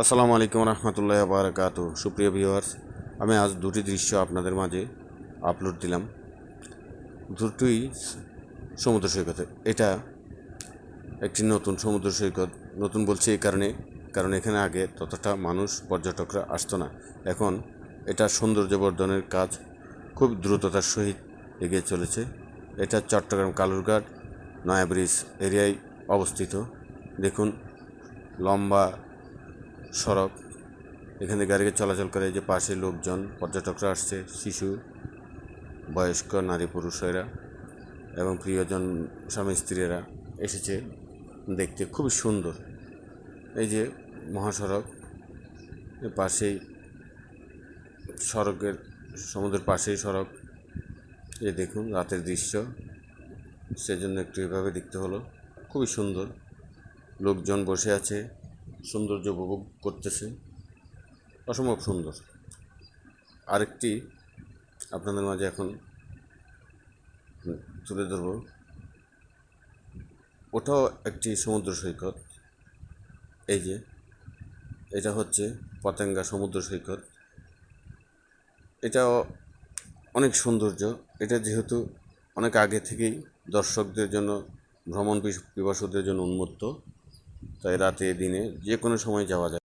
আসসালামু আলাইকুম রহমতুল্লাহ বারাকাতু। সুপ্রিয় ভিউয়ার্স, আমি আজ দুটি দৃশ্য আপনাদের মাঝে আপলোড দিলাম। দুটোই সমুদ্র সৈকতে। এটা একটি নতুন সমুদ্র সৈকত। নতুন বলছি এই কারণ এখানে আগে ততটা মানুষ পর্যটকরা আসতো না। এখন এটা সৌন্দর্য বর্ধনের কাজ খুব দ্রুততার সহিত এগিয়ে চলেছে। এটা চট্টগ্রাম কালুরঘাট নয়া ব্রিজ এরিয়ায় অবস্থিত। দেখুন, লম্বা সড়ক, এখানে গাড়ি চলাচল করে। যে পাশে লোকজন, পর্যটকরা আসছে, শিশু, বয়স্ক, নারী পুরুষেরা এবং প্রিয়জন স্বামী স্ত্রীরা এসেছে দেখতে। খুবই সুন্দর। এই যে মহাসড়ক, এর পাশেই সড়কের, সমুদ্রের পাশেই সড়ক। এই দেখুন রাতের দৃশ্য, সেজন্য একটু এভাবে দেখতে হলো। খুবই সুন্দর। লোকজন বসে আছে, সৌন্দর্য উপভোগ করতেছে। অসম্ভব সুন্দর। আরেকটি আপনাদের মাঝে এখন তুলে ধরব। ওটাও একটি সমুদ্র সৈকত। এই যে এটা হচ্ছে পতেঙ্গা সমুদ্র সৈকত। এটাও অনেক সৌন্দর্য। এটা যেহেতু অনেক আগে থেকেই দর্শকদের জন্য, ভ্রমণ পিপাসুদের জন্য উন্মুক্ত, তাই রাতে দিনে যে কোনো সময় যাওয়া যায়।